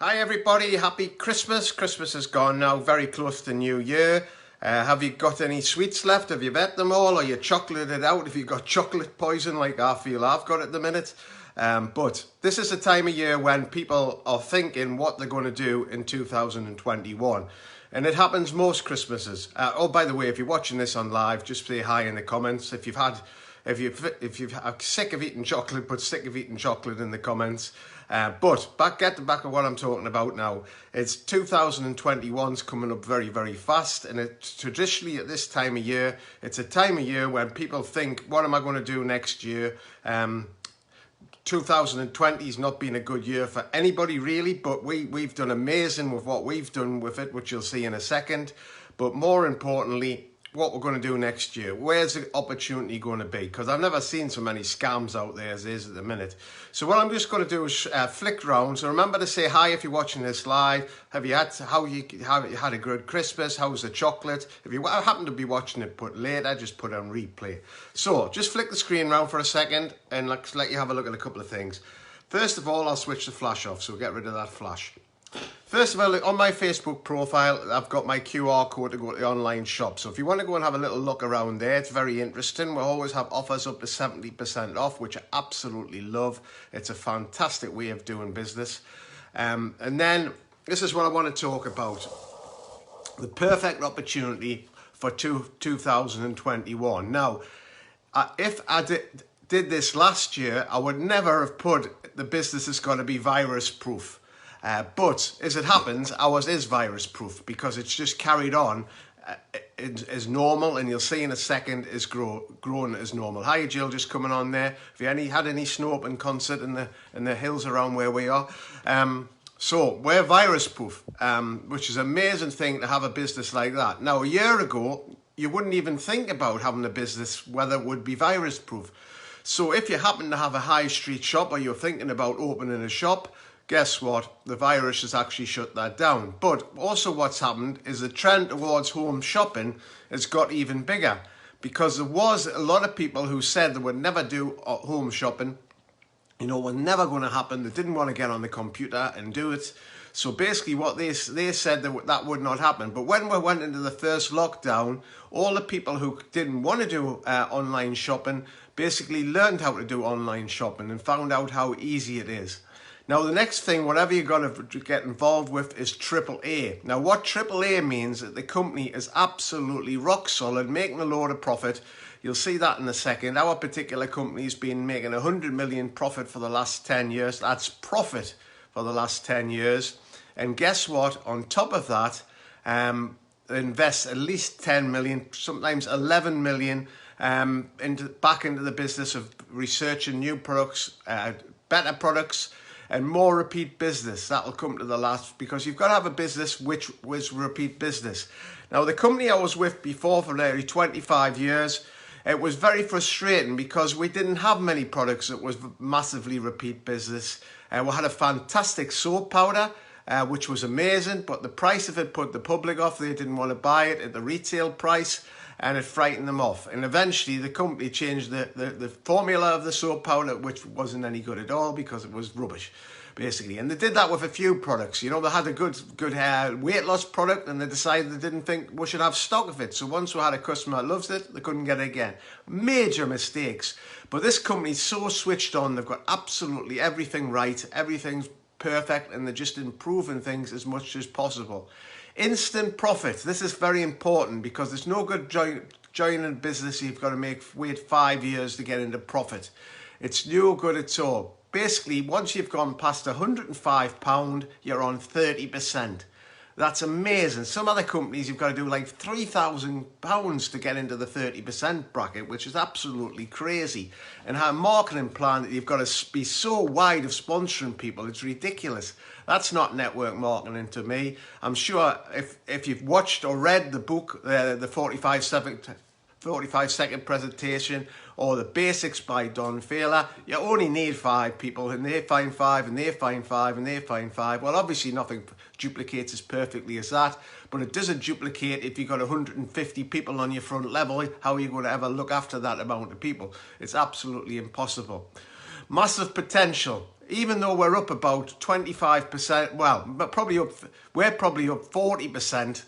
Hi everybody, happy Christmas. Christmas is gone now, very close to New Year. Have you got any sweets left? Have you ate them all? Or you chocolated out? Have you got chocolate poison like I feel I've got at the minute? But this is the time of year when people are thinking what they're going to do in 2021. And it happens most Christmases. Oh, by the way, if you're watching this on live, just say hi in the comments. If you're sick of eating chocolate, put sick of eating chocolate in the comments. But get back to what I'm talking about now. It's 2021's coming up very, very fast, and it's traditionally at this time of year, it's a time of year when people think, what am I going to do next year? 2020 has not been a good year for anybody really, but we've done amazing with what we've done with it, which you'll see in a second. But more importantly, what we're going to do next year. Where's the opportunity going to be? Because I've never seen so many scams out there as is at the minute. So what I'm just going to do is flick round. So remember to say hi if you're watching this live. Have you had a good Christmas? How's the chocolate? If you happen to be watching it put later, just put on replay. So just flick the screen round for a second and let's let you have a look at a couple of things. First of all, I'll switch the flash off, so get rid of that flash. First of all, on my Facebook profile, I've got my QR code to go to the online shop. So if you want to go and have a little look around there, it's very interesting. We always have offers up to 70% off, which I absolutely love. It's a fantastic way of doing business. And then this is what I want to talk about. The perfect opportunity for 2021. Now, if I did this last year, I would never have put the business is going to be virus proof. But as it happens, ours is virus proof because it's just carried on as normal, and you'll see in a second is grown as normal. Hi Jill, just coming on there. Have you had any snow up in concert in the hills around where we are? So we're virus proof, which is an amazing thing to have a business like that. Now a year ago, you wouldn't even think about having a business whether it would be virus proof. So if you happen to have a high street shop or you're thinking about opening a shop, guess what? The virus has actually shut that down. But also what's happened is the trend towards home shopping has got even bigger, because there was a lot of people who said they would never do home shopping. You know, was never going to happen. They didn't want to get on the computer and do it. So basically what they said that would not happen. But when we went into the first lockdown, all the people who didn't want to do online shopping basically learned how to do online shopping and found out how easy it is. Now, the next thing, whatever you're going to get involved with, is AAA. Now, what AAA means that the company is absolutely rock solid, making a load of profit. You'll see that in a second. Our particular company's been making 100 million profit for the last 10 years. That's profit for the last 10 years. And guess what? On top of that, invest at least 10 million, sometimes 11 million back into the business of researching new products, better products, and more repeat business. That'll come to the last, because you've got to have a business which was repeat business. Now, the company I was with before for nearly 25 years, it was very frustrating because we didn't have many products that was massively repeat business. We had a fantastic soap powder, which was amazing, but the price of it put the public off. They didn't want to buy it at the retail price, and it frightened them off. And eventually the company changed the formula of the soap powder, which wasn't any good at all because it was rubbish, basically. And they did that with a few products. You know, they had a good weight loss product, and they decided they didn't think we should have stock of it. So once we had a customer that loves it, they couldn't get it again. Major mistakes. But this company's so switched on. They've got absolutely everything right. Everything's perfect, and they're just improving things as much as possible. Instant profit. This is very important because it's no good joining a business you've got to wait 5 years to get into profit. It's no good at all. Basically, once you've gone past £105, you're on 30%. That's amazing. Some other companies, you've got to do like £3,000 to get into the 30% bracket, which is absolutely crazy. And have a marketing plan that you've got to be so wide of sponsoring people, it's ridiculous. That's not network marketing to me. I'm sure if you've watched or read the book, the 45-second presentation, or the basics by Don Failer, you only need 5 people, and they find 5, and they find 5, and they find 5. Well, obviously nothing duplicates as perfectly as that, but it doesn't duplicate if you've got 150 people on your front level. How are you going to ever look after that amount of people? It's absolutely impossible. Massive potential. even though we're up about 25%, well, but we're probably up 40%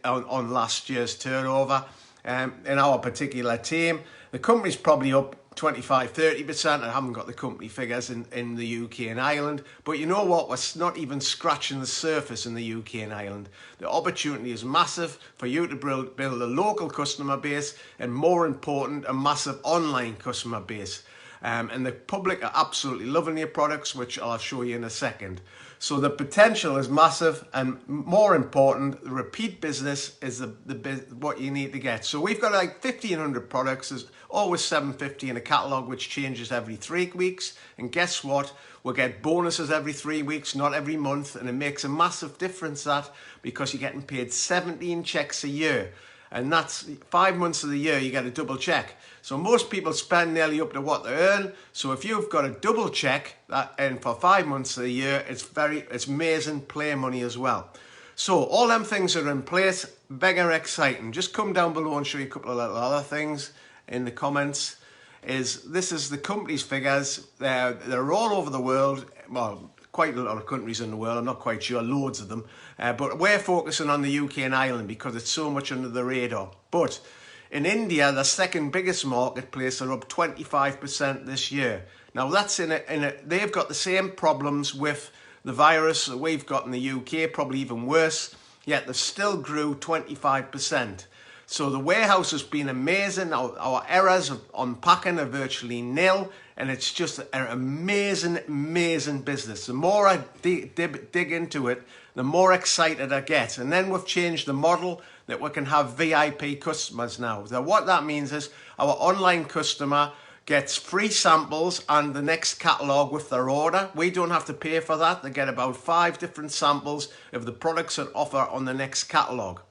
on last year's turnover in our particular team. The company's probably up 25-30%. I haven't got the company figures in the UK and Ireland, but you know what, we're not even scratching the surface in the UK and Ireland. The opportunity is massive for you to build a local customer base, and more important, a massive online customer base. And the public are absolutely loving your products, which I'll show you in a second. So the potential is massive, and more important, the repeat business is what you need to get. So we've got like 1,500 products. There's always 750 in a catalogue, which changes every 3 weeks. And guess what? We'll get bonuses every 3 weeks, not every month. And it makes a massive difference, that, because you're getting paid 17 checks a year. And that's 5 months of the year you get a double check. So most people spend nearly up to what they earn. So if you've got a double check and for 5 months of the year, it's amazing play money as well. So all them things are in place, mega exciting. Just come down below and show you a couple of little other things in the comments. This is the company's figures. They're all over the world. Well, quite a lot of countries in the world, I'm not quite sure, loads of them. But we're focusing on the UK and Ireland because it's so much under the radar. But in India, the second biggest marketplace, are up 25% this year. Now that's they've got the same problems with the virus that we've got in the UK, probably even worse, yet they still grew 25%. So the warehouse has been amazing. Our errors of unpacking are virtually nil, and it's just an amazing, amazing business. The more I dig into it, the more excited I get. And then we've changed the model that we can have VIP customers now. So what that means is our online customer gets free samples and the next catalogue with their order. We don't have to pay for that. They get about 5 different samples of the products that offer on the next catalogue.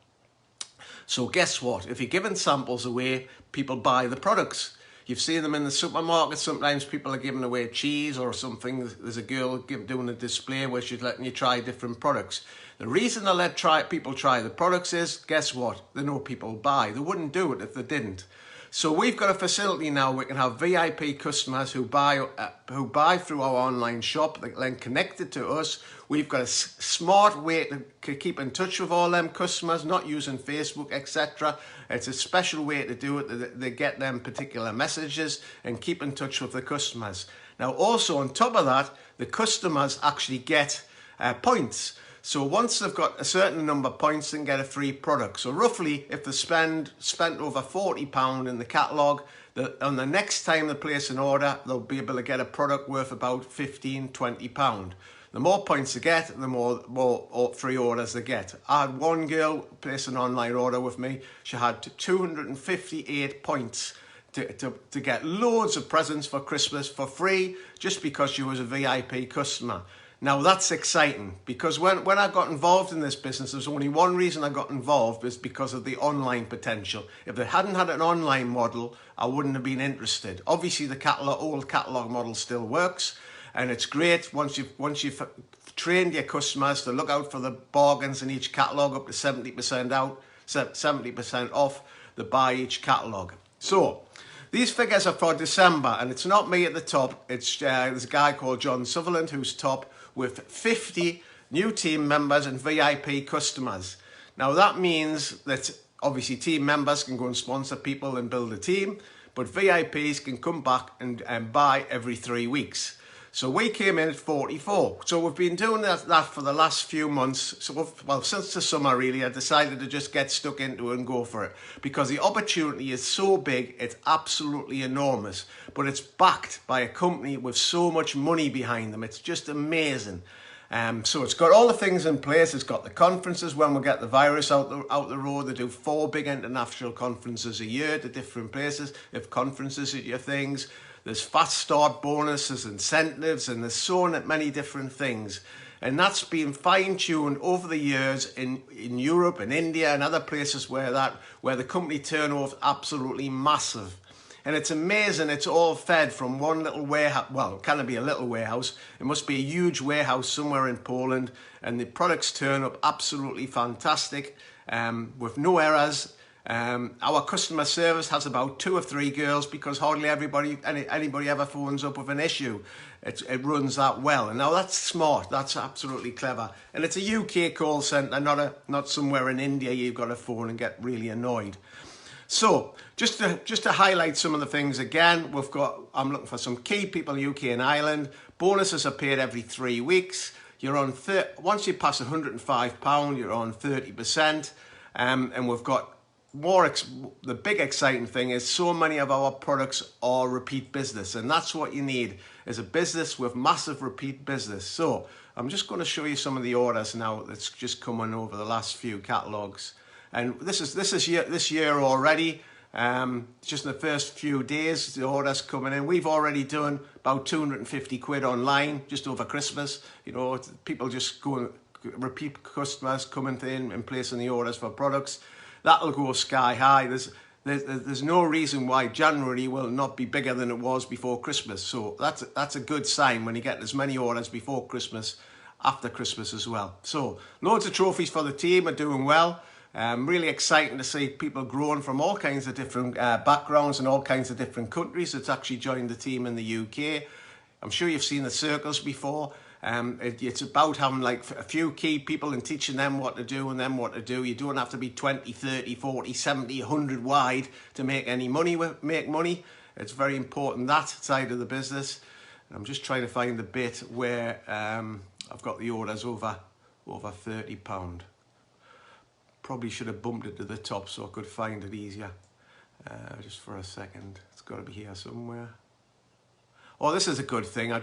So guess what? If you're giving samples away, people buy the products. You've seen them in the supermarket. Sometimes people are giving away cheese or something. There's a girl doing a display where she's letting you try different products. The reason they let people try the products is, guess what? They know people buy. They wouldn't do it if they didn't. So we've got a facility now. We can have VIP customers who buy through our online shop, then connected to us. We've got a smart way to keep in touch with all them customers, not using Facebook, etc. It's a special way to do it. They get them particular messages and keep in touch with the customers. Now, also on top of that, the customers actually get points. So once they've got a certain number of points, they can get a free product. So roughly, if they spent over £40 in the catalogue, on the next time they place an order, they'll be able to get a product worth about £15–20. The more points they get, the more free orders they get. I had one girl place an online order with me. She had 258 points to get loads of presents for Christmas for free, just because she was a VIP customer. Now that's exciting, because when I got involved in this business, there's only one reason I got involved, is because of the online potential. If they hadn't had an online model, I wouldn't have been interested. Obviously the old catalogue model still works, and it's great once you've trained your customers to look out for the bargains in each catalogue, up to 70% off the buy each catalogue. So these figures are for December, and it's not me at the top. It's there's a guy called John Sutherland who's top, with 50 new team members and VIP customers. Now that means that obviously team members can go and sponsor people and build a team, but VIPs can come back and buy every 3 weeks. So we came in at 44. So we've been doing that for the last few months. So well, since the summer really, I decided to just get stuck into it and go for it, because the opportunity is so big, it's absolutely enormous. But it's backed by a company with so much money behind them. It's just amazing. So it's got all the things in place. It's got the conferences when we get the virus out the road. They do 4 big international conferences a year to different places. If conferences are your things, there's fast start bonuses, incentives, and there's so many different things. And that's been fine-tuned over the years in Europe and India and other places where the company turnover is absolutely massive. And it's amazing, it's all fed from one little warehouse. Well, it can't be a little warehouse. It must be a huge warehouse somewhere in Poland. And the products turn up absolutely fantastic, with no errors. Our customer service has about 2 or 3 girls because hardly anybody ever phones up with an issue. It runs that well. And now that's smart. That's absolutely clever. And it's a UK call centre, not somewhere in India you've got to phone and get really annoyed. So just to highlight some of the things again, I'm looking for some key people in UK and Ireland. Bonuses are paid every 3 weeks. You're on once you pass £105, you're on 30%. And we've got the big exciting thing is so many of our products are repeat business, and that's what you need is a business with massive repeat business. So I'm just going to show you some of the orders now that's just come on over the last few catalogs, and this year already. Just in the first few days, the orders coming in. We've already done about 250 quid online just over Christmas. You know, people just going, repeat customers coming in and placing the orders for products. That'll go sky high. There's no reason why January will not be bigger than it was before Christmas. So that's a good sign when you get as many orders before Christmas, after Christmas as well. So loads of trophies for the team, are doing well. Really exciting to see people growing from all kinds of different backgrounds and all kinds of different countries that's actually joined the team in the UK. I'm sure you've seen the circles before. It's about having like a few key people and teaching them what to do and them what to do. You don't have to be 20, 30, 40, 70, 100 wide to make money. It's very important, that side of the business. And I'm just trying to find the bit where I've got the orders over £30. Probably should have bumped it to the top so I could find it easier. Just for a second. It's got to be here somewhere. Oh, this is a good thing.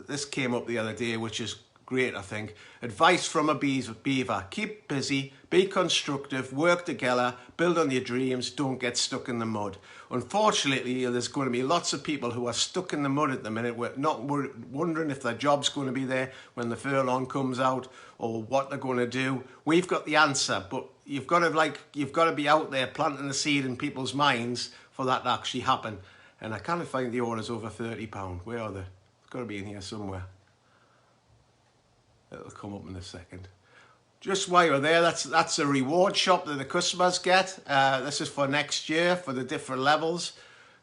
This came up the other day, which is great, I think. Advice from a beaver. Keep busy, be constructive, work together, build on your dreams, don't get stuck in the mud. Unfortunately, there's going to be lots of people who are stuck in the mud at the minute. We're not wondering if their job's going to be there when the furlong comes out or what they're going to do. We've got the answer, but you've got to be out there planting the seed in people's minds for that to actually happen. And I can't find the orders over £30. Where are they? It's got to be in here somewhere. It'll come up in a second. Just while you're there, that's a reward shop that the customers get. This is for next year for the different levels.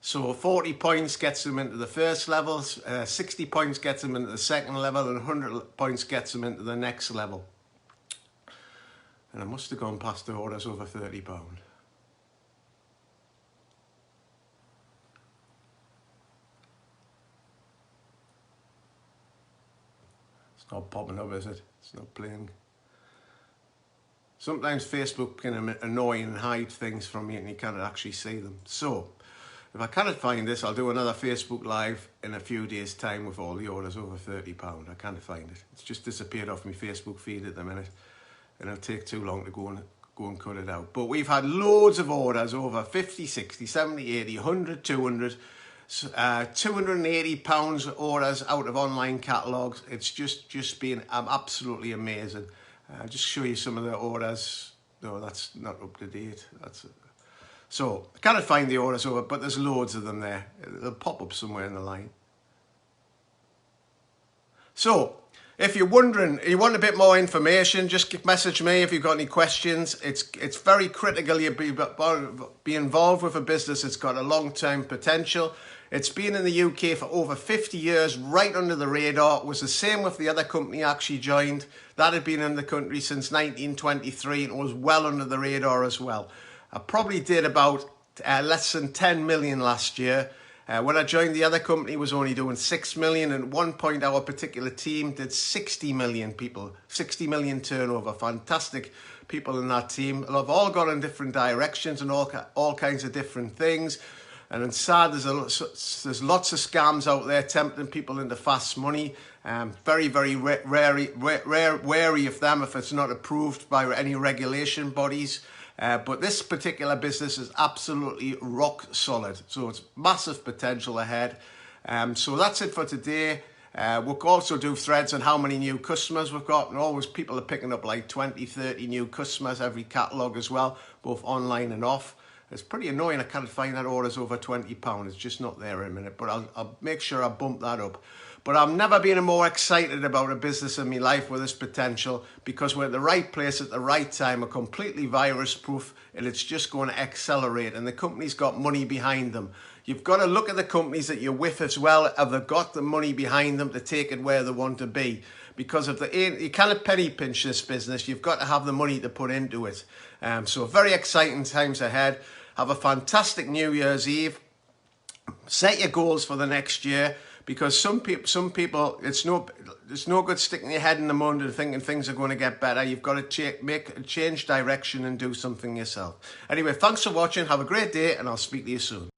So 40 points gets them into the first level, 60 points gets them into the second level, and 100 points gets them into the next level. And I must have gone past the orders over £30. It's not popping up, is it? It's not playing. Sometimes Facebook can annoy and hide things from you and you can't actually see them. So, if I cannot find this, I'll do another Facebook Live in a few days' time with all the orders over £30. I can't find it. It's just disappeared off my Facebook feed at the minute. And it'll take too long to go and cut it out. But we've had loads of orders over 50, 60, 70, 80, 100, 200. £280 orders out of online catalogues. It's just been absolutely amazing. Just show you some of the orders. No, that's not up to date. So I can't find the orders over, but there's loads of them there. They'll pop up somewhere in the line. So if you're wondering, you want a bit more information, just message me if you've got any questions. It's very critical you be involved with a business that's got a long-term potential. It's been in the UK for over 50 years, right under the radar. It was the same with the other company I actually joined. That had been in the country since 1923 and was well under the radar as well. I probably did about less than 10 million last year. When I joined the other company, it was only doing 6 million. And at one point, our particular team did 60 million people, 60 million turnover. Fantastic people in that team. They've all gone in different directions and all kinds of different things. And it's sad, there's lots of scams out there tempting people into fast money. Very, very wary of them if it's not approved by any regulation bodies. But this particular business is absolutely rock solid. So it's massive potential ahead. So that's it for today. We'll also do threads on how many new customers we've got. And always people are picking up like 20, 30 new customers every catalogue as well, both online and off. It's pretty annoying I can't find that orders over £20. It's just not there in a minute, but I'll make sure I bump that up. But I've never been more excited about a business in my life with this potential, because we're at the right place at the right time. We're completely virus proof, and it's just going to accelerate, and the company's got money behind them. You've got to look at the companies that you're with as well. Have they got the money behind them to take it where they want to be? Because if you can't penny pinch this business, you've got to have the money to put into it. So very exciting times ahead. Have a fantastic New Year's Eve. Set your goals for the next year, because some people, it's no good sticking your head in the mud and thinking things are going to get better. You've got to change direction and do something yourself. Anyway, thanks for watching. Have a great day, and I'll speak to you soon.